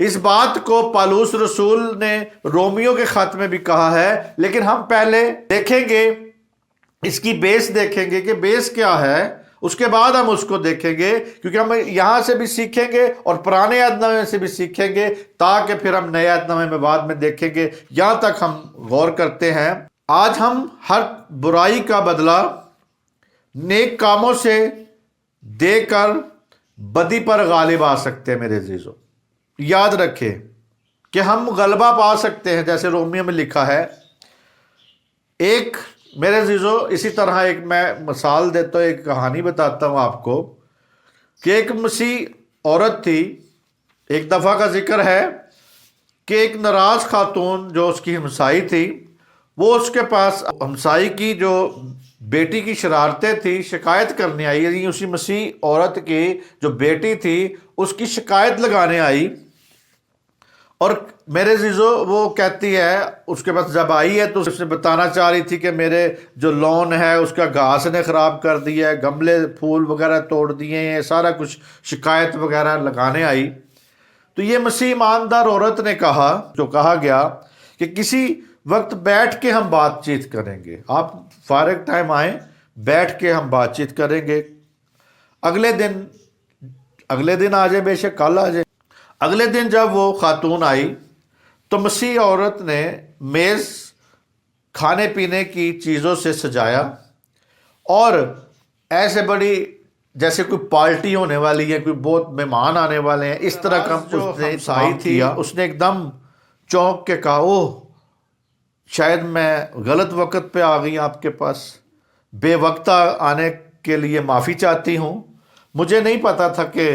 اس بات کو پالوس رسول نے رومیو کے خط میں بھی کہا ہے، لیکن ہم پہلے دیکھیں گے، اس کی بیس دیکھیں گے کہ بیس کیا ہے، اس کے بعد ہم اس کو دیکھیں گے، کیونکہ ہم یہاں سے بھی سیکھیں گے اور پرانے عہد نامے سے بھی سیکھیں گے، تاکہ پھر ہم نئے عہد نامے میں بعد میں دیکھیں گے۔ یہاں تک ہم غور کرتے ہیں۔ آج ہم ہر برائی کا بدلہ نیک کاموں سے دے کر بدی پر غالب آ سکتے ہیں۔ میرے عزیزو، یاد رکھیں کہ ہم غلبہ پا سکتے ہیں، جیسے رومیو میں لکھا ہے۔ ایک میرے عزیزو، اسی طرح ایک میں مثال دیتا ہوں، ایک کہانی بتاتا ہوں آپ کو کہ ایک مسیح عورت تھی۔ ایک دفعہ کا ذکر ہے کہ ایک ناراض خاتون جو اس کی ہمسائی تھی، وہ اس کے پاس ہمسائی کی جو بیٹی کی شرارتیں تھی شکایت کرنے آئی، یعنی اسی مسیح عورت کی جو بیٹی تھی اس کی شکایت لگانے آئی۔ اور میرے عزیزو، وہ کہتی ہے، اس کے پاس جب آئی ہے تو اس نے بتانا چاہ رہی تھی کہ میرے جو لون ہے اس کا گھاس نے خراب کر دیا ہے، گملے پھول وغیرہ توڑ دیے ہیں، سارا کچھ شکایت وغیرہ لگانے آئی۔ تو یہ مسیح ایماندار عورت نے کہا، جو کہا گیا کہ کسی وقت بیٹھ کے ہم بات چیت کریں گے، آپ فارغ ٹائم آئیں، بیٹھ کے ہم بات چیت کریں گے۔ اگلے دن آ جائے، بے شک کل آ جائے۔ اگلے دن جب وہ خاتون آئی تو مسیح عورت نے میز کھانے پینے کی چیزوں سے سجایا، اور ایسے بڑی جیسے کوئی پارٹی ہونے والی ہے، کوئی بہت مہمان آنے والے ہیں، اس طرح کا اس نے سائی تھی۔ اس نے ایک دم چونک کے کہا، اوہ شاید میں غلط وقت پہ آ گئی آپ کے پاس، بے وقتہ آنے کے لیے معافی چاہتی ہوں، مجھے نہیں پتا تھا کہ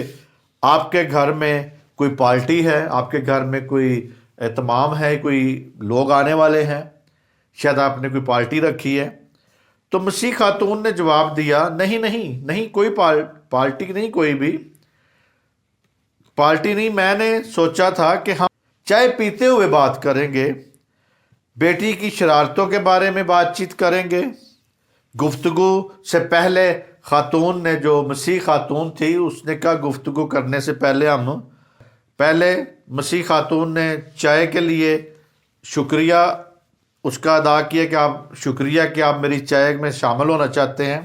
آپ کے گھر میں کوئی پارٹی ہے، آپ کے گھر میں کوئی اہتمام ہے، کوئی لوگ آنے والے ہیں، شاید آپ نے کوئی پارٹی رکھی ہے۔ تو مسیح خاتون نے جواب دیا، نہیں کوئی پارٹی نہیں، کوئی بھی پارٹی نہیں، میں نے سوچا تھا کہ ہم چائے پیتے ہوئے بات کریں گے، بیٹی کی شرارتوں کے بارے میں بات چیت کریں گے۔ گفتگو سے پہلے خاتون نے، جو مسیح خاتون تھی، اس نے کہا گفتگو کرنے سے پہلے مسیح خاتون نے چائے کے لیے شکریہ اس کا ادا کیا کہ آپ میری چائے میں شامل ہونا چاہتے ہیں،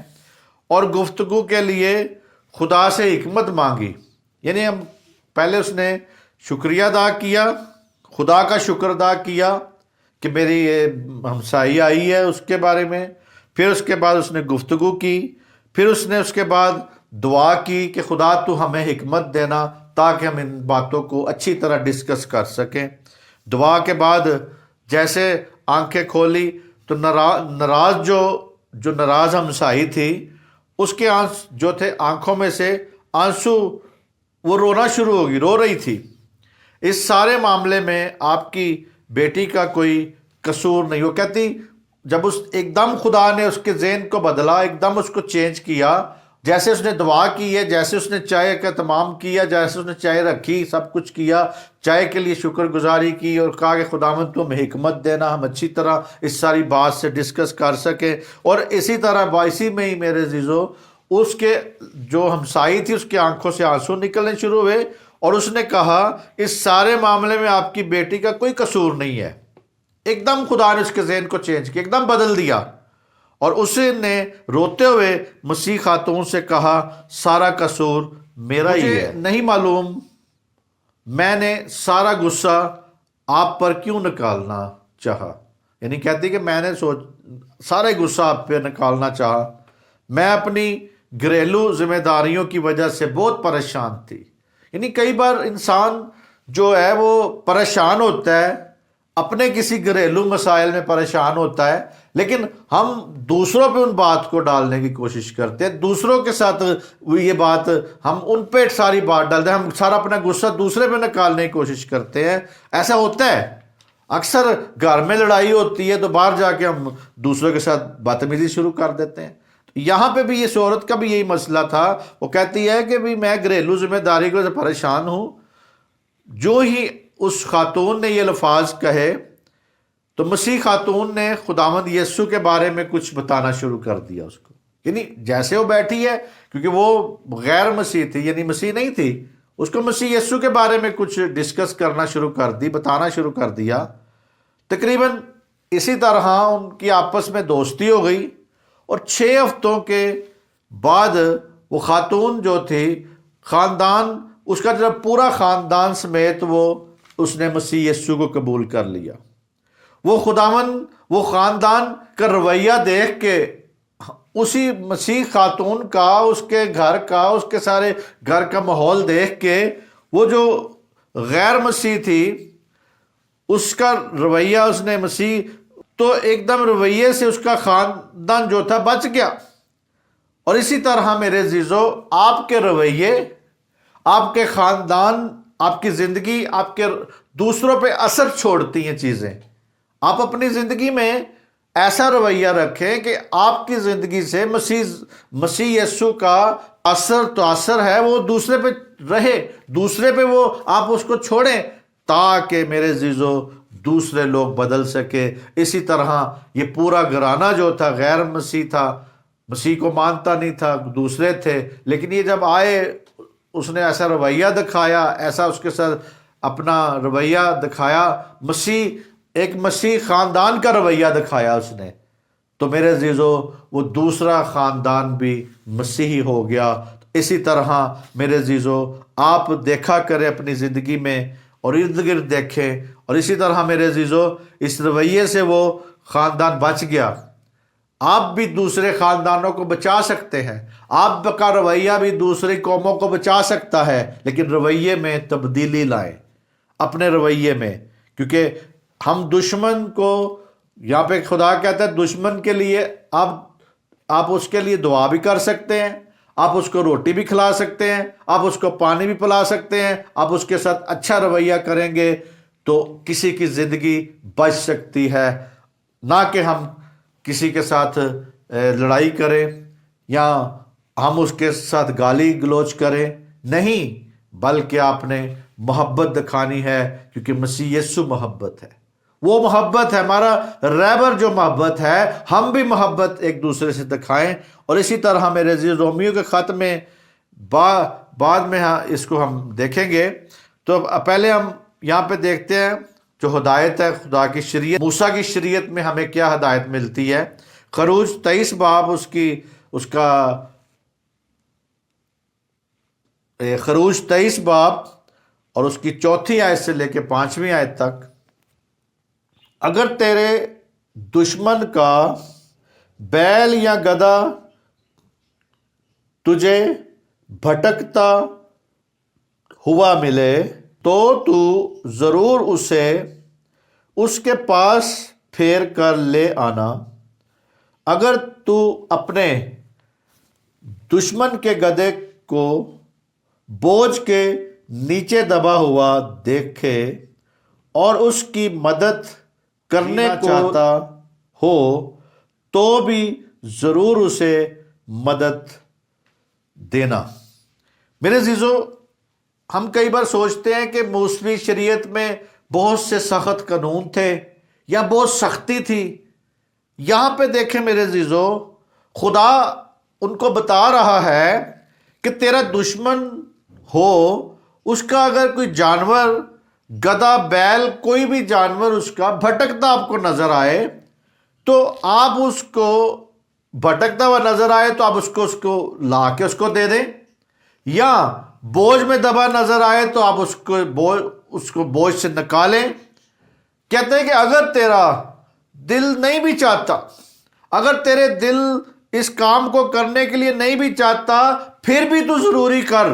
اور گفتگو کے لیے خدا سے حکمت مانگی۔ یعنی پہلے اس نے شکریہ ادا کیا، خدا کا شکر ادا کیا کہ میری یہ ہمسائی آئی ہے اس کے بارے میں، پھر اس کے بعد اس نے گفتگو کی، پھر اس نے اس کے بعد دعا کی کہ خدا تو ہمیں حکمت دینا تاکہ ہم ان باتوں کو اچھی طرح ڈسکس کر سکیں۔ دعا کے بعد جیسے آنکھیں کھولی تو جو ناراض ہمسائی تھی، اس کے جو تھے آنکھوں میں سے آنسو، وہ رونا شروع ہوگی، رو رہی تھی۔ اس سارے معاملے میں آپ کی بیٹی کا کوئی قصور نہیں۔ وہ کہتی، جب ایک دم خدا نے اس کے ذہن کو بدلا، ایک دم اس کو چینج کیا، جیسے اس نے دعا کی ہے، جیسے اس نے چائے کا اہتمام کیا، جیسے اس نے چائے رکھی، سب کچھ کیا، چائے کے لیے شکر گزاری کی، اور کہا کہ خداوند تو ہمیں حکمت دینا، ہم اچھی طرح اس ساری بات سے ڈسکس کر سکیں۔ اور اسی طرح اسی میں ہی میرے عزیزو، اس کے جو ہمسائی تھی اس کی آنکھوں سے آنسو نکلنے شروع ہوئے، اور اس نے کہا اس سارے معاملے میں آپ کی بیٹی کا کوئی قصور نہیں ہے۔ ایک دم خدا نے اس کے ذہن کو چینج کیا، ایک دم بدل دیا، اور اس نے روتے ہوئے مسیح خاتون سے کہا، سارا قصور میرا ہی ہے، نہیں معلوم میں نے سارا غصہ آپ پر کیوں نکالنا چاہا۔ یعنی کہتی کہ میں نے سارا غصہ آپ پہ نکالنا چاہا، میں اپنی گھریلو ذمہ داریوں کی وجہ سے بہت پریشان تھی۔ یعنی کئی بار انسان جو ہے وہ پریشان ہوتا ہے، اپنے کسی گھریلو مسائل میں پریشان ہوتا ہے، لیکن ہم دوسروں پہ ان بات کو ڈالنے کی کوشش کرتے ہیں، دوسروں کے ساتھ یہ بات، ہم ان پہ ساری بات ڈالتے ہیں، ہم سارا اپنا غصہ دوسرے پہ نکالنے کی کوشش کرتے ہیں۔ ایسا ہوتا ہے، اکثر گھر میں لڑائی ہوتی ہے تو باہر جا کے ہم دوسروں کے ساتھ بدتمیزی شروع کر دیتے ہیں۔ یہاں پہ بھی اس عورت کا بھی یہی مسئلہ تھا، وہ کہتی ہے کہ بھی میں گھریلو ذمہ داری کو پریشان ہوں۔ جو ہی اس خاتون نے یہ الفاظ کہے تو مسیح خاتون نے خداوند یسوع کے بارے میں کچھ بتانا شروع کر دیا اس کو۔ یعنی جیسے وہ بیٹھی ہے، کیونکہ وہ غیر مسیح تھی، یعنی مسیح نہیں تھی، اس کو مسیح یسوع کے بارے میں کچھ ڈسکس کرنا شروع کر دی، بتانا شروع کر دیا۔ تقریباً اسی طرح ان کی آپس میں دوستی ہو گئی، اور 6 ہفتوں کے بعد وہ خاتون جو تھی، خاندان اس کا جب پورا خاندان سمیت اس نے مسیح یسوع کو قبول کر لیا۔ وہ خداوند وہ خاندان کا رویہ دیکھ کے، اسی مسیح خاتون کا، اس کے گھر کا، اس کے سارے گھر کا ماحول دیکھ کے، وہ جو غیر مسیح تھی اس کا رویہ اس نے مسیح، تو ایک دم رویے سے اس کا خاندان جو تھا بچ گیا۔ اور اسی طرح میرے عزیزو، آپ کے رویے، آپ کے خاندان، آپ کی زندگی، آپ کے دوسروں پہ اثر چھوڑتی ہیں چیزیں۔ آپ اپنی زندگی میں ایسا رویہ رکھیں کہ آپ کی زندگی سے مسیح یسوع کا اثر ہے، وہ دوسرے پہ رہے، دوسرے پہ وہ آپ اس کو چھوڑیں، تاکہ میرے عزیزو دوسرے لوگ بدل سکے۔ اسی طرح یہ پورا گھرانہ جو تھا غیر مسیح تھا، مسیح کو مانتا نہیں تھا، دوسرے تھے، لیکن یہ جب آئے اس نے ایسا رویہ دکھایا، ایسا اس کے ساتھ اپنا رویہ دکھایا، ایک مسیح خاندان کا رویہ دکھایا اس نے، تو میرے عزیزو وہ دوسرا خاندان بھی مسیحی ہو گیا۔ اسی طرح میرے عزیزو آپ دیکھا کریں اپنی زندگی میں اور ارد گرد دیکھیں، اور اسی طرح میرے عزیزو اس رویے سے وہ خاندان بچ گیا۔ آپ بھی دوسرے خاندانوں کو بچا سکتے ہیں، آپ کا رویہ بھی دوسری قوموں کو بچا سکتا ہے، لیکن رویے میں تبدیلی لائیں اپنے رویے میں، کیونکہ ہم دشمن کو، یہاں پہ خدا کہتا ہے دشمن کے لیے آپ اس کے لیے دعا بھی کر سکتے ہیں، آپ اس کو روٹی بھی کھلا سکتے ہیں، آپ اس کو پانی بھی پلا سکتے ہیں، آپ اس کے ساتھ اچھا رویہ کریں گے تو کسی کی زندگی بچ سکتی ہے۔ نہ کہ ہم کسی کے ساتھ لڑائی کریں یا ہم اس کے ساتھ گالی گلوچ کریں، نہیں، بلکہ آپ نے محبت دکھانی ہے، کیونکہ مسیح یسوع محبت ہے، وہ محبت ہے، ہمارا رہبر جو محبت ہے، ہم بھی محبت ایک دوسرے سے دکھائیں۔ اور اسی طرح میرے عزیز رومیو کے خط میں بعد میں اس کو ہم دیکھیں گے، تو پہلے ہم یہاں پہ دیکھتے ہیں جو ہدایت ہے خدا کی شریعت، موسیٰ کی شریعت میں ہمیں کیا ہدایت ملتی ہے۔ خروج 23 باب خروج 23 باب اور اس کی 4 آیت سے لے کے 5 آیت تک، اگر تیرے دشمن کا بیل یا گدھا تجھے بھٹکتا ہوا ملے تو تو ضرور اسے اس کے پاس پھیر کر لے آنا۔ اگر تو اپنے دشمن کے گدھے کو بوجھ کے نیچے دبا ہوا دیکھے اور اس کی مدد کرنے کو چاہتا ہو تو بھی ضرور اسے مدد دینا۔ میرے عزیزو، ہم کئی بار سوچتے ہیں کہ موسوی شریعت میں بہت سے سخت قانون تھے یا بہت سختی تھی۔ یہاں پہ دیکھیں میرے عزیزو، خدا ان کو بتا رہا ہے کہ تیرا دشمن ہو، اس کا اگر کوئی جانور، گدھا، بیل، کوئی بھی جانور اس کا بھٹکتا آپ کو نظر آئے تو آپ اس کو بھٹکتا ہوا نظر آئے تو آپ اس کو لا کے اس کو دے دیں، یا بوجھ میں دبا نظر آئے تو آپ اس کو بوجھ سے نکالیں۔ کہتے ہیں کہ اگر تیرا دل نہیں بھی چاہتا، اگر تیرے دل اس کام کو کرنے کے لیے نہیں بھی چاہتا، پھر بھی تو ضروری کر۔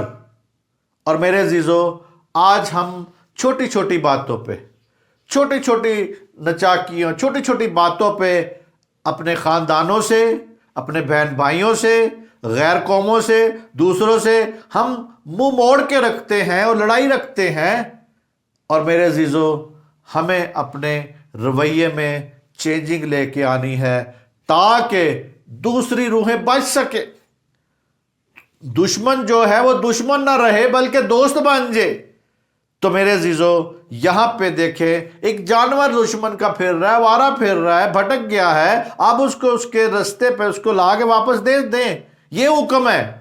اور میرے عزیزو، آج ہم چھوٹی چھوٹی باتوں پہ، چھوٹی چھوٹی نچاکیوں، چھوٹی چھوٹی باتوں پہ اپنے خاندانوں سے، اپنے بہن بھائیوں سے، غیر قوموں سے، دوسروں سے ہم منہ موڑ کے رکھتے ہیں اور لڑائی رکھتے ہیں۔ اور میرے عزیزو، ہمیں اپنے رویے میں چینجنگ لے کے آنی ہے تاکہ دوسری روحیں بچ سکے، دشمن جو ہے وہ دشمن نہ رہے بلکہ دوست بن جائے۔ تو میرے عزیزو، یہاں پہ دیکھیں ایک جانور دشمن کا پھر رہا ہے، وارا پھر رہا ہے، بھٹک گیا ہے، آپ اس کو اس کے رستے پہ اس کو لا کے واپس دے دیں، یہ حکم ہے۔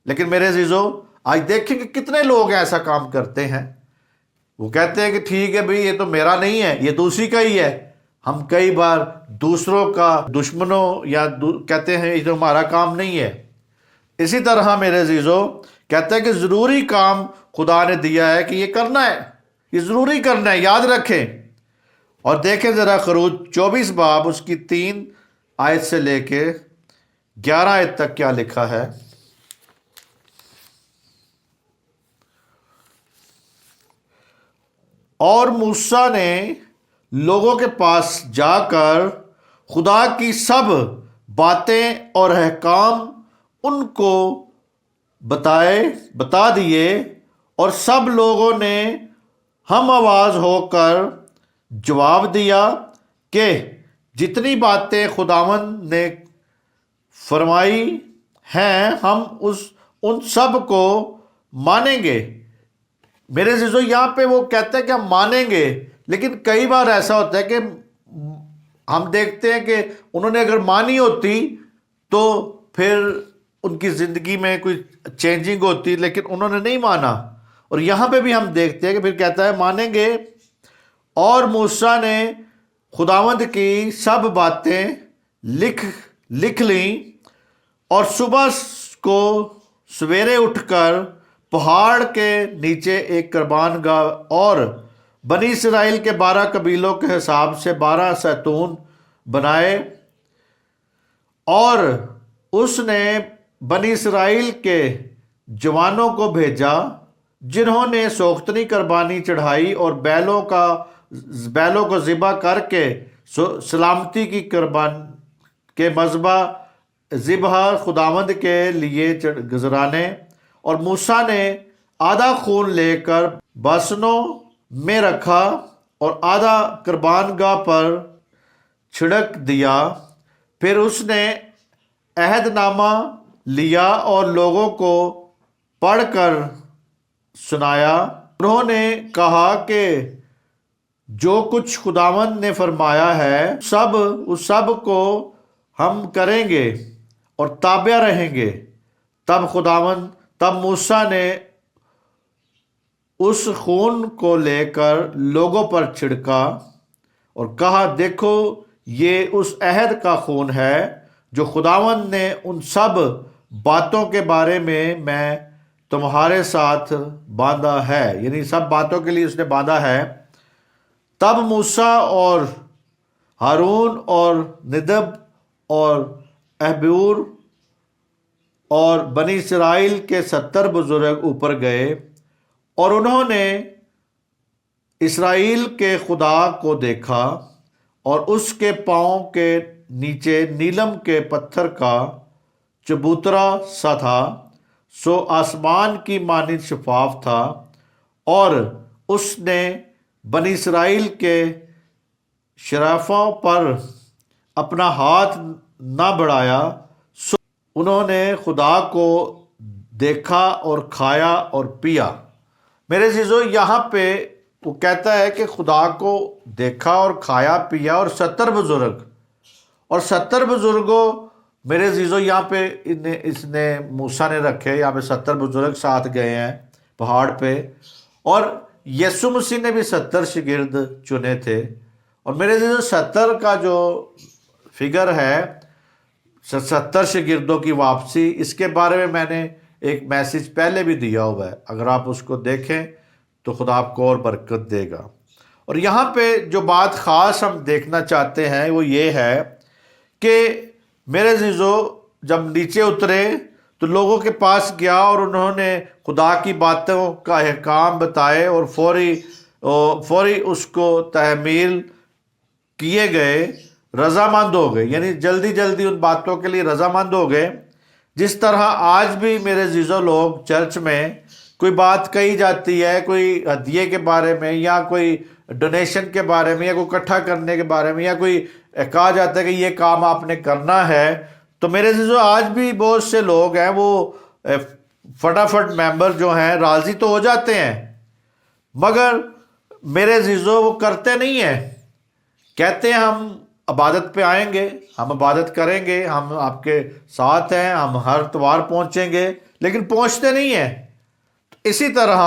لیکن میرے عزیزو، آج دیکھیں کہ کتنے لوگ ایسا کام کرتے ہیں، وہ کہتے ہیں کہ ٹھیک ہے بھئی، یہ تو میرا نہیں ہے، یہ دوسری کا ہی ہے۔ ہم کئی بار دوسروں کا دشمنوں یا کہتے ہیں یہ تو ہمارا کام نہیں ہے۔ اسی طرح میرے عزیزو کہتے ہیں کہ ضروری کام خدا نے دیا ہے کہ یہ کرنا ہے، یہ ضروری کرنا ہے، یاد رکھیں۔ اور دیکھیں ذرا خروج 24 باب اس کی 3 آیت سے لے کے 11 آیت تک کیا لکھا ہے۔ اور موسیٰ نے لوگوں کے پاس جا کر خدا کی سب باتیں اور احکام ان کو بتا دیے، اور سب لوگوں نے ہم آواز ہو کر جواب دیا کہ جتنی باتیں خداوند نے فرمائی ہیں ہم ان سب کو مانیں گے۔ میرے عزیزو یہاں پہ وہ کہتے ہیں کہ ہم مانیں گے، لیکن کئی بار ایسا ہوتا ہے کہ ہم دیکھتے ہیں کہ انہوں نے اگر مانی ہوتی تو پھر ان کی زندگی میں کوئی چینجنگ ہوتی، لیکن انہوں نے نہیں مانا۔ اور یہاں پہ بھی ہم دیکھتے ہیں کہ پھر کہتا ہے مانیں گے۔ اور موسیٰ نے خداوند کی سب باتیں لکھ لیں، اور صبح کو سویرے اٹھ کر پہاڑ کے نیچے ایک قربان گاہ اور بنی اسرائیل کے 12 قبیلوں کے حساب سے 12 زیتون بنائے، اور اس نے بنی اسرائیل کے جوانوں کو بھیجا جنہوں نے سوختنی قربانی چڑھائی اور بیلوں کو ذبح کر کے سلامتی کی قربان کے مذبح ذبح خداوند کے لیے گزرانے۔ اور موسیٰ نے آدھا خون لے کر باسنوں میں رکھا اور آدھا قربان گاہ پر چھڑک دیا۔ پھر اس نے عہد نامہ لیا اور لوگوں کو پڑھ کر سنایا۔ انہوں نے کہا کہ جو کچھ خداوند نے فرمایا ہے اس سب کو ہم کریں گے اور تابع رہیں گے۔ تب موسیٰ نے اس خون کو لے کر لوگوں پر چھڑکا اور کہا، دیکھو یہ اس عہد کا خون ہے جو خداوند نے ان سب باتوں کے بارے میں تمہارے ساتھ باندھا ہے، یعنی سب باتوں کے لیے اس نے باندھا ہے۔ تب موسیٰ اور ہارون اور ندب اور اہیور اور بنی اسرائیل کے 70 بزرگ اوپر گئے، اور انہوں نے اسرائیل کے خدا کو دیکھا، اور اس کے پاؤں کے نیچے نیلم کے پتھر کا چبوترا سا تھا، سو آسمان کی مانند شفاف تھا، اور اس نے بنی اسرائیل کے شرافوں پر اپنا ہاتھ نہ بڑھایا، سو انہوں نے خدا کو دیکھا اور کھایا اور پیا۔ میرے عزیزو یہاں پہ وہ کہتا ہے کہ خدا کو دیکھا اور کھایا پیا، اور 70 بزرگ، اور 70 بزرگوں میرے عزیزو یہاں پہ اس نے موسیٰ نے رکھے، یہاں پہ 70 بزرگ ساتھ گئے ہیں پہاڑ پہ، اور یسوع مسیح نے بھی 70 شاگرد چنے تھے۔ اور میرے عزیزو 70 کا جو فگر ہے، 70 شاگردوں کی واپسی، اس کے بارے میں نے ایک میسیج پہلے بھی دیا ہوا ہے، اگر آپ اس کو دیکھیں تو خدا آپ کو اور برکت دے گا۔ اور یہاں پہ جو بات خاص ہم دیکھنا چاہتے ہیں وہ یہ ہے کہ میرے عزیزو جب نیچے اترے تو لوگوں کے پاس گیا اور انہوں نے خدا کی باتوں کا احکام بتائے، اور فوری اس کو تحمیل کیے گئے، رضامند ہو گئے، یعنی جلدی ان باتوں کے لیے رضامند ہو گئے۔ جس طرح آج بھی میرے عزیزو لوگ چرچ میں کوئی بات کہی جاتی ہے، کوئی ہدیے کے بارے میں یا کوئی ڈونیشن کے بارے میں یا کوئی اکٹھا کرنے کے بارے میں، یا کوئی کہا جاتا ہے کہ یہ کام آپ نے کرنا ہے، تو میرے عزیزو آج بھی بہت سے لوگ ہیں وہ فٹافٹ ممبر جو ہیں راضی تو ہو جاتے ہیں، مگر میرے عزیزو وہ کرتے نہیں ہیں۔ کہتے ہیں ہم عبادت پہ آئیں گے، ہم عبادت کریں گے، ہم آپ کے ساتھ ہیں، ہم ہر اتوار پہنچیں گے، لیکن پہنچتے نہیں ہیں۔ اسی طرح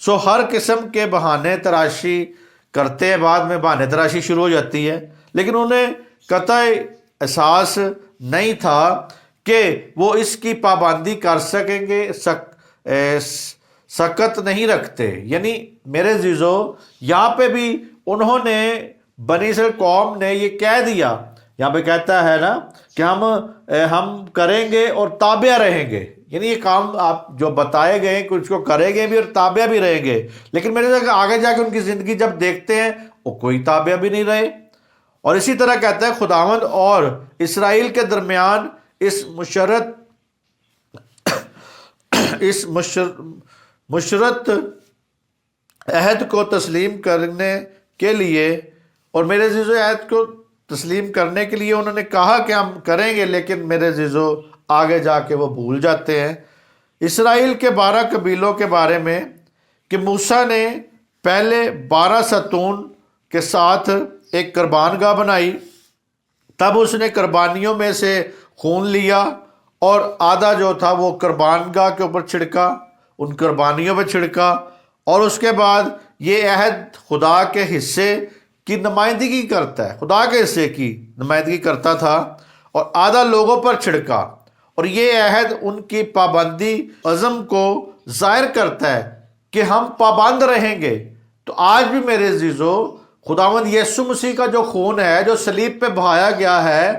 سو ہر قسم کے بہانے تراشی کرتے ہیں، بعد میں بہانے تراشی شروع ہو جاتی ہے، لیکن انہیں قطعی احساس نہیں تھا کہ وہ اس کی پابندی کر سکیں گے، سکت نہیں رکھتے۔ یعنی میرے عزیزو، یہاں پہ بھی انہوں نے بنی اسرائیل قوم نے یہ کہہ دیا، یہاں پہ کہتا ہے نا کہ ہم کریں گے اور تابع رہیں گے، یعنی یہ کام آپ جو بتائے گئے ہیں کچھ کو کریں گے بھی اور تابع بھی رہیں گے، لیکن میرے آگے جا کے ان کی زندگی جب دیکھتے ہیں وہ کوئی تابع بھی نہیں رہے۔ اور اسی طرح کہتا ہے خداوند اور اسرائیل کے درمیان اس مشرت عہد کو تسلیم کرنے کے لیے، اور میرے عزیزو عہد کو تسلیم کرنے کے لیے انہوں نے کہا کہ ہم کریں گے، لیکن میرے عزیزو آگے جا کے وہ بھول جاتے ہیں۔ اسرائیل کے 12 قبیلوں کے بارے میں کہ موسیٰ نے پہلے 12 ستون کے ساتھ ایک قربان گاہ بنائی، تب اس نے قربانیوں میں سے خون لیا اور آدھا جو تھا وہ قربان گاہ کے اوپر چھڑکا، ان قربانیوں پہ چھڑکا، اور اس کے بعد یہ عہد خدا کے حصے کی نمائندگی کرتا ہے، خدا کے حصے کی نمائندگی کرتا تھا، اور آدھا لوگوں پر چھڑکا، اور یہ عہد ان کی پابندی عزم کو ظاہر کرتا ہے کہ ہم پابند رہیں گے۔ تو آج بھی میرے عزیزو خداوند یسوع مسیح کا جو خون ہے جو صلیب پہ بہایا گیا ہے،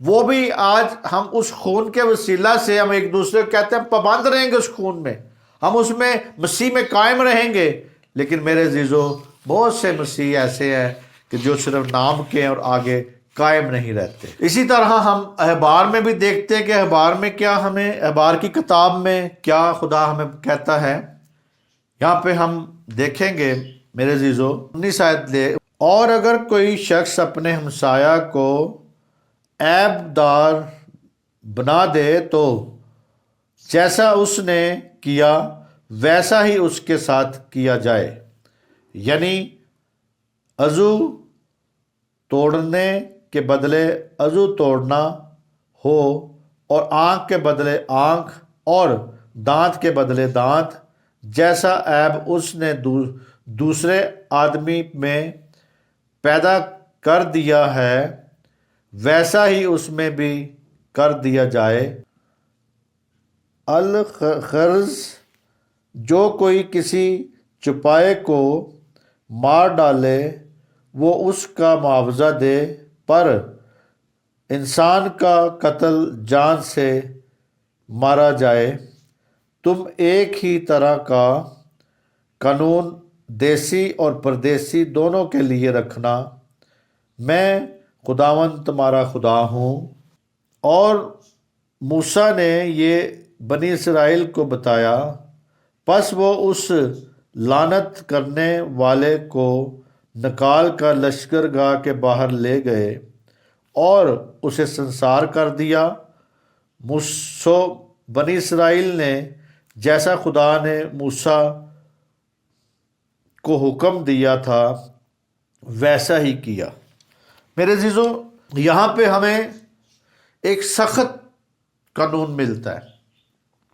وہ بھی آج ہم اس خون کے وسیلہ سے ہم ایک دوسرے کو کہتے ہیں ہم پابند رہیں گے، اس خون میں ہم اس میں مسیح میں قائم رہیں گے۔ لیکن میرے عزیزو بہت سے مسیح ایسے ہیں کہ جو صرف نام کے ہیں اور آگے قائم نہیں رہتے۔ اسی طرح ہم احبار میں بھی دیکھتے ہیں کہ احبار میں کیا ہمیں، احبار کی کتاب میں کیا خدا ہمیں کہتا ہے۔ یہاں پہ ہم دیکھیں گے میرے عزیزو 19 آیت لے، اور اگر کوئی شخص اپنے ہمسایہ کو عیب دار بنا دے تو جیسا اس نے کیا ویسا ہی اس کے ساتھ کیا جائے، یعنی عضو توڑنے کے بدلے عضو توڑنا ہو، اور آنکھ کے بدلے آنکھ اور دانت کے بدلے دانت، جیسا عیب اس نے دوسرے آدمی میں پیدا کر دیا ہے ویسا ہی اس میں بھی کر دیا جائے۔ الغرض جو کوئی کسی چپائے کو مار ڈالے وہ اس کا معاوضہ دے، پر انسان کا قتل جان سے مارا جائے۔ تم ایک ہی طرح کا قانون دیسی اور پردیسی دونوں کے لیے رکھنا۔ میں خداوند تمہارا خدا ہوں۔ اور موسیٰ نے یہ بنی اسرائیل کو بتایا، پس وہ اس لعنت کرنے والے کو نکال کر لشکر گاہ کے باہر لے گئے اور اسے سنسار کر دیا۔ سو بنی اسرائیل نے جیسا خدا نے موسیٰ کو حکم دیا تھا ویسا ہی کیا۔ میرے عزیزو یہاں پہ ہمیں ایک سخت قانون ملتا ہے،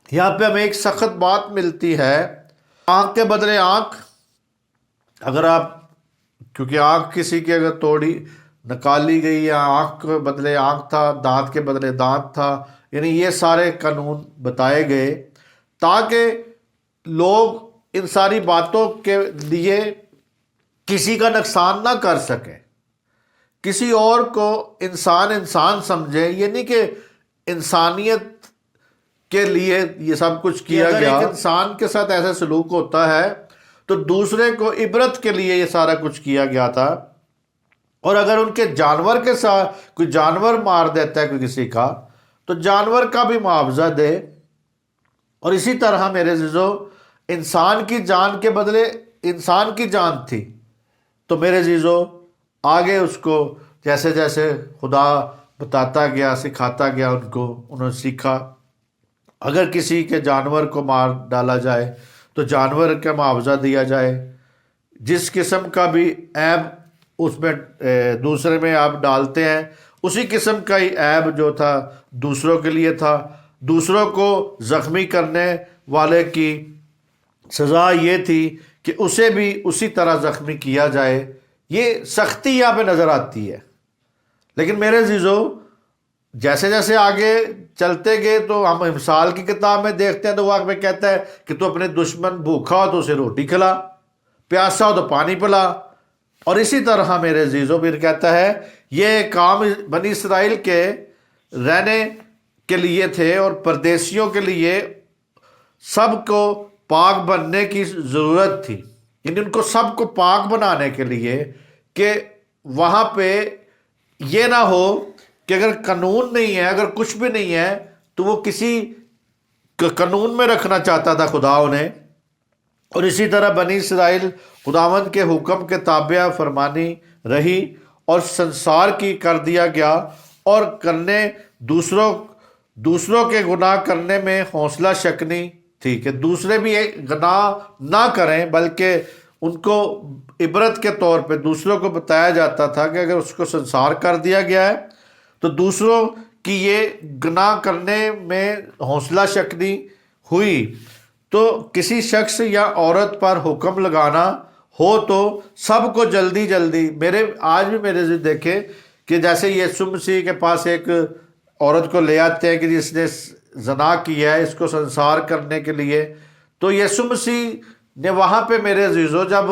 یہاں پہ ہمیں ایک سخت بات ملتی ہے، آنکھ کے بدلے آنکھ۔ اگر آپ، کیونکہ آنکھ کسی کی اگر توڑی نکالی گئی یا آنکھ کے بدلے آنکھ تھا، دانت کے بدلے دانت تھا، یعنی یہ سارے قانون بتائے گئے تاکہ لوگ ان ساری باتوں کے لیے کسی کا نقصان نہ کر سکیں، کسی اور کو انسان سمجھے، یہ نہیں کہ انسانیت کے لیے یہ سب کچھ کیا گیا۔ اگر ایک انسان کے ساتھ ایسا سلوک ہوتا ہے تو دوسرے کو عبرت کے لیے یہ سارا کچھ کیا گیا تھا۔ اور اگر ان کے جانور کے ساتھ کوئی جانور مار دیتا ہے کوئی کسی کا، تو جانور کا بھی معاوضہ دے۔ اور اسی طرح میرے عزیزو انسان کی جان کے بدلے انسان کی جان تھی، تو میرے عزیزو آگے اس کو جیسے جیسے خدا بتاتا گیا، سکھاتا گیا، انہوں نے سیکھا۔ اگر کسی کے جانور کو مار ڈالا جائے تو جانور کا معاوضہ دیا جائے، جس قسم کا بھی عیب اس میں دوسرے میں آپ ڈالتے ہیں اسی قسم کا ہی عیب جو تھا دوسروں کے لیے تھا۔ دوسروں کو زخمی کرنے والے کی سزا یہ تھی کہ اسے بھی اسی طرح زخمی کیا جائے۔ یہ سختی یہاں پہ نظر آتی ہے۔ لیکن میرے عزیزو، جیسے جیسے آگے چلتے گئے تو ہم امثال کی کتاب میں دیکھتے ہیں تو وہاں پہ کہتا ہے کہ تو اپنے دشمن بھوکا ہو تو اسے روٹی کھلا، پیاسا ہو تو پانی پلا۔ اور اسی طرح میرے عزیزو پھر کہتا ہے یہ کام بنی اسرائیل کے رہنے کے لیے تھے اور پردیسیوں کے لیے سب کو پاک بننے کی ضرورت تھی، یعنی ان کو سب کو پاک بنانے کے لیے کہ وہاں پہ یہ نہ ہو کہ اگر قانون نہیں ہے، اگر کچھ بھی نہیں ہے تو وہ کسی قانون میں رکھنا چاہتا تھا خدا انہیں۔ اور اسی طرح بنی اسرائیل خداوند کے حکم کے تابع فرمانی رہی اور سنسار کی کر دیا گیا، اور کرنے دوسروں کے گناہ کرنے میں حوصلہ شکنی تھی کہ دوسرے بھی گناہ نہ کریں، بلکہ ان کو عبرت کے طور پہ دوسروں کو بتایا جاتا تھا کہ اگر اس کو سنسار کر دیا گیا ہے تو دوسروں کی یہ گناہ کرنے میں حوصلہ شکنی ہوئی۔ تو کسی شخص یا عورت پر حکم لگانا ہو تو سب کو جلدی جلدی، آج بھی میرے سے دیکھے کہ جیسے یسوع مسیح کے پاس ایک عورت کو لے آتے ہیں کہ جس نے زنا کیا ہے، اس کو سنسار کرنے کے لیے، تو یسوع مسیح نے وہاں پہ میرے عزیزو جب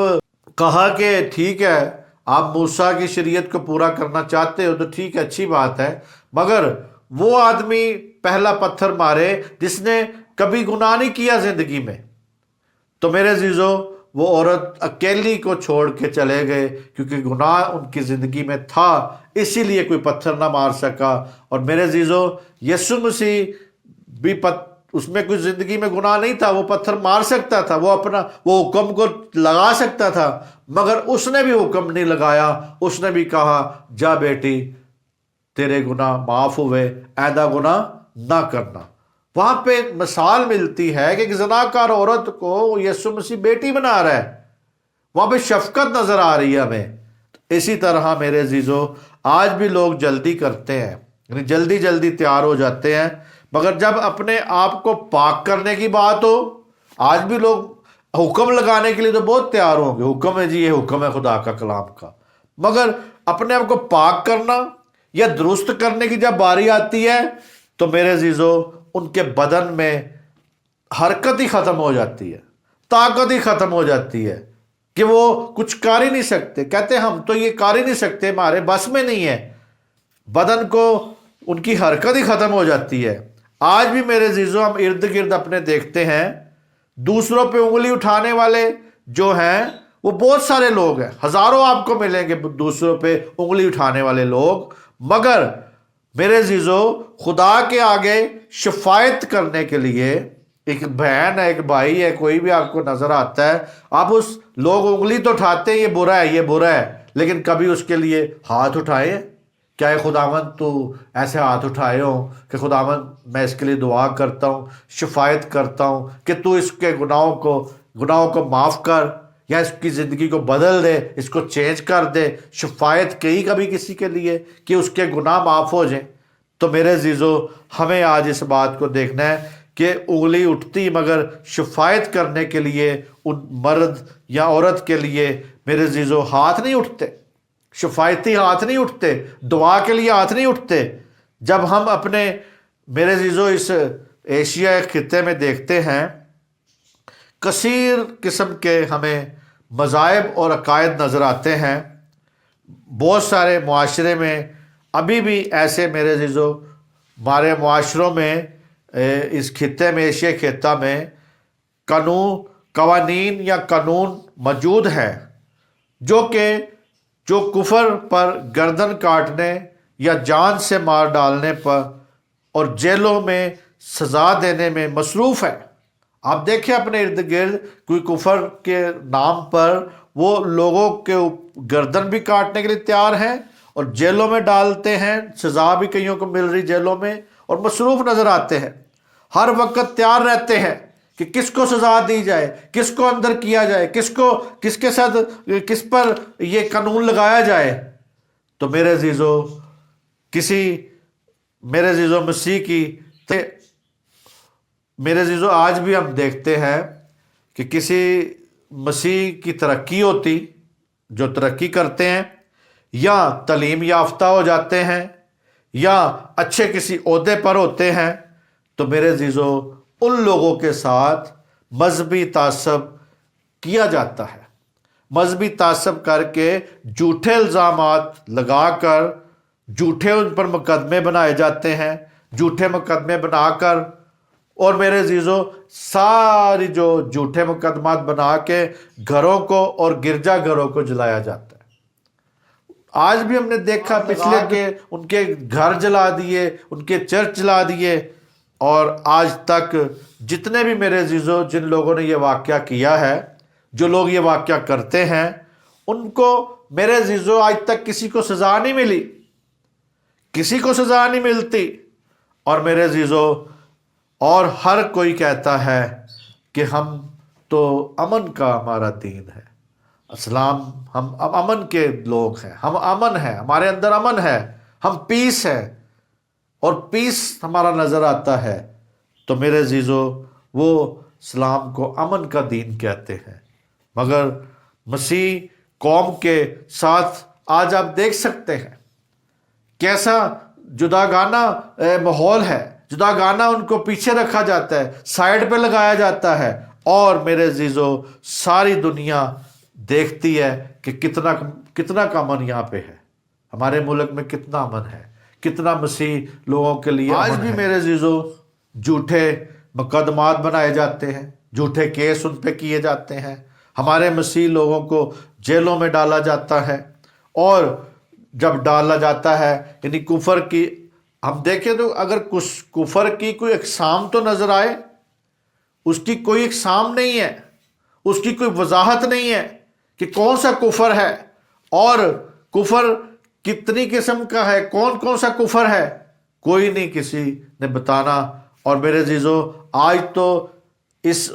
کہا کہ ٹھیک ہے آپ موسیٰ کی شریعت کو پورا کرنا چاہتے ہو تو ٹھیک ہے، اچھی بات ہے، مگر وہ آدمی پہلا پتھر مارے جس نے کبھی گناہ نہیں کیا زندگی میں۔ تو میرے عزیزو وہ عورت اکیلی کو چھوڑ کے چلے گئے کیونکہ گناہ ان کی زندگی میں تھا، اسی لیے کوئی پتھر نہ مار سکا۔ اور میرے عزیزو یسوع مسیح بھی اس میں کوئی زندگی میں گناہ نہیں تھا، وہ پتھر مار سکتا تھا، وہ حکم کو لگا سکتا تھا، مگر اس نے بھی حکم نہیں لگایا۔ اس نے بھی کہا جا بیٹی تیرے گناہ معاف ہوئے، آئندہ گناہ نہ کرنا۔ وہاں پہ مثال ملتی ہے کہ ایک زناکار عورت کو یسوع مسیح بیٹی بنا رہا ہے، وہاں پہ شفقت نظر آ رہی ہے ہمیں۔ اسی طرح میرے عزیزو آج بھی لوگ جلدی کرتے ہیں، یعنی جلدی جلدی تیار ہو جاتے ہیں، مگر جب اپنے آپ کو پاک کرنے کی بات ہو، آج بھی لوگ حکم لگانے کے لیے تو بہت تیار ہوں گے، حکم ہے جی، یہ حکم ہے خدا کا کلام کا، مگر اپنے آپ کو پاک کرنا یا درست کرنے کی جب باری آتی ہے تو میرے عزیزو ان کے بدن میں حرکت ہی ختم ہو جاتی ہے، طاقت ہی ختم ہو جاتی ہے کہ وہ کچھ کر ہی نہیں سکتے۔ کہتے ہم تو یہ کر ہی نہیں سکتے، ہمارے بس میں نہیں ہے، بدن کو ان کی حرکت ہی ختم ہو جاتی ہے۔ آج بھی میرے عزیزو ہم ارد گرد اپنے دیکھتے ہیں، دوسروں پہ انگلی اٹھانے والے جو ہیں وہ بہت سارے لوگ ہیں، ہزاروں آپ کو ملیں گے دوسروں پہ انگلی اٹھانے والے لوگ، مگر میرے عزیزو خدا کے آگے شفاعت کرنے کے لیے ایک بہن ہے، ایک بھائی ہے، کوئی بھی آپ کو نظر آتا ہے، آپ اس لوگ انگلی تو اٹھاتے ہیں یہ برا ہے، یہ برا ہے، لیکن کبھی اس کے لیے ہاتھ اٹھائے؟ کیا ہے خداوند تو ایسے ہاتھ اٹھائے ہوں کہ خداوند میں اس کے لیے دعا کرتا ہوں، شفاعت کرتا ہوں کہ تو اس کے گناہوں کو معاف کر، یا اس کی زندگی کو بدل دے، اس کو چینج کر دے، شفاعت کی کبھی کسی کے لیے کہ اس کے گناہ معاف ہو جائیں؟ تو میرے عزیزو ہمیں آج اس بات کو دیکھنا ہے کہ انگلی اٹھتی مگر شفاعت کرنے کے لیے ان مرد یا عورت کے لیے میرے عزیزو ہاتھ نہیں اٹھتے، شفاعتی ہاتھ نہیں اٹھتے، دعا کے لیے ہاتھ نہیں اٹھتے۔ جب ہم اپنے میرے عزیزو اس ایشیا خطے میں دیکھتے ہیں، کثیر قسم کے ہمیں مذاہب اور عقائد نظر آتے ہیں، بہت سارے معاشرے میں ابھی بھی ایسے میرے عزیزو ہمارے معاشروں میں اس خطے میں، ایشیا خطہ میں قوانین یا قانون موجود ہیں جو کفر پر گردن کاٹنے یا جان سے مار ڈالنے پر اور جیلوں میں سزا دینے میں مصروف ہے۔ آپ دیکھیں اپنے ارد گرد، کوئی کفر کے نام پر وہ لوگوں کے گردن بھی کاٹنے کے لیے تیار ہیں اور جیلوں میں ڈالتے ہیں، سزا بھی کئیوں کو مل رہی جیلوں میں، اور مصروف نظر آتے ہیں، ہر وقت تیار رہتے ہیں کہ کس کو سزا دی جائے، کس کو اندر کیا جائے، کس کے ساتھ کس پر یہ قانون لگایا جائے۔ تو میرے عزیزو مسیح کی میرے عزیزو آج بھی ہم دیکھتے ہیں کہ کسی مسیح کی ترقی ہوتی جو ترقی کرتے ہیں یا تعلیم یافتہ ہو جاتے ہیں یا اچھے کسی عہدے پر ہوتے ہیں، تو میرے عزیزو ان لوگوں کے ساتھ مذہبی تعصب کیا جاتا ہے، مذہبی تعصب کر کے جھوٹے الزامات لگا کر جھوٹے ان پر مقدمے بنائے جاتے ہیں، جھوٹے مقدمے بنا کر، اور میرے عزیزو ساری جو جھوٹے مقدمات بنا کے گھروں کو اور گرجا گھروں کو جلایا جاتا ہے۔ آج بھی ہم نے دیکھا پچھلے کہ ان کے گھر جلا دیے، ان کے چرچ جلا دیے، اور آج تک جتنے بھی میرے عزیزو جن لوگوں نے یہ واقعہ کیا ہے، جو لوگ یہ واقعہ کرتے ہیں، ان کو میرے عزیزو آج تک کسی کو سزا نہیں ملی، کسی کو سزا نہیں ملتی۔ اور میرے عزیزو اور ہر کوئی کہتا ہے کہ ہم تو امن کا ہمارا دین ہے، اسلام، ہم امن کے لوگ ہیں، ہم امن ہیں، ہمارے اندر امن ہے، ہم پیس ہے، اور پیس ہمارا نظر آتا ہے۔ تو میرے عزیزو وہ اسلام کو امن کا دین کہتے ہیں، مگر مسیح قوم کے ساتھ آج آپ دیکھ سکتے ہیں کیسا جداگانہ ماحول ہے، جداگانہ ان کو پیچھے رکھا جاتا ہے، سائیڈ پہ لگایا جاتا ہے، اور میرے عزیزو ساری دنیا دیکھتی ہے کہ کتنا کا امن یہاں پہ ہے، ہمارے ملک میں کتنا امن ہے، کتنا مسیح لوگوں کے لیے آج بھی میرے عزیزو جھوٹے مقدمات بنائے جاتے ہیں، جھوٹے کیس ان پہ کیے جاتے ہیں، ہمارے مسیح لوگوں کو جیلوں میں ڈالا جاتا ہے، اور جب ڈالا جاتا ہے یعنی کفر کی، ہم دیکھیں تو اگر کفر کی کوئی اقسام تو نظر آئے، اس کی کوئی اقسام نہیں ہے، اس کی کوئی وضاحت نہیں ہے کہ کون سا کفر ہے، اور کفر کتنی قسم کا ہے، کون کون سا کفر ہے، کوئی نہیں کسی نے بتانا۔ اور میرے عزیزو آج تو اس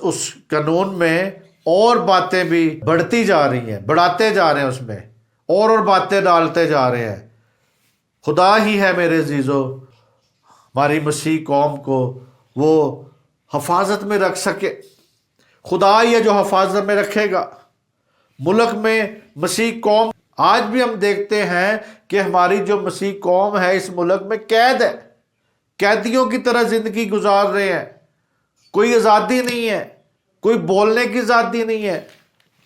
قانون میں اور باتیں بھی بڑھتی جا رہی ہیں، بڑھاتے جا رہے ہیں، اس میں اور باتیں ڈالتے جا رہے ہیں۔ خدا ہی ہے میرے عزیزو ہماری مسیح قوم کو وہ حفاظت میں رکھ سکے، خدا ہی ہے جو حفاظت میں رکھے گا۔ ملک میں مسیح قوم آج بھی ہم دیکھتے ہیں کہ ہماری جو مسیح قوم ہے اس ملک میں قید ہے، قیدیوں کی طرح زندگی گزار رہے ہیں، کوئی آزادی نہیں ہے، کوئی بولنے کی آزادی نہیں ہے،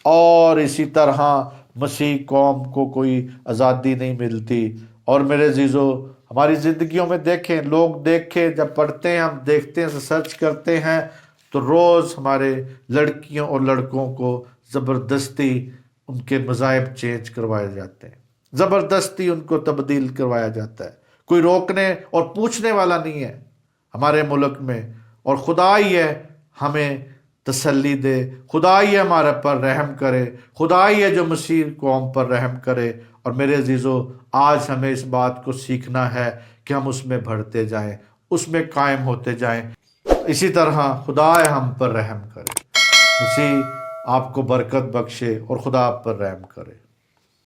اور اسی طرح مسیح قوم کو کوئی آزادی نہیں ملتی۔ اور میرے عزیزو ہماری زندگیوں میں دیکھیں، لوگ دیکھیں، جب پڑھتے ہیں، ہم دیکھتے ہیں، سرچ کرتے ہیں، تو روز ہمارے لڑکیوں اور لڑکوں کو زبردستی ان کے مذاہب چینج کروائے جاتے ہیں، زبردستی ان کو تبدیل کروایا جاتا ہے، کوئی روکنے اور پوچھنے والا نہیں ہے ہمارے ملک میں۔ اور خدا ہی ہے ہمیں تسلی دے، خدا ہی ہے ہمارے پر رحم کرے، خدا ہی ہے جو مسیح قوم پر رحم کرے۔ اور میرے عزیزو آج ہمیں اس بات کو سیکھنا ہے کہ ہم اس میں بڑھتے جائیں، اس میں قائم ہوتے جائیں، اسی طرح خدا ہے ہم پر رحم کرے۔ مسیح آپ کو برکت بخشے اور خدا آپ پر رحم کرے۔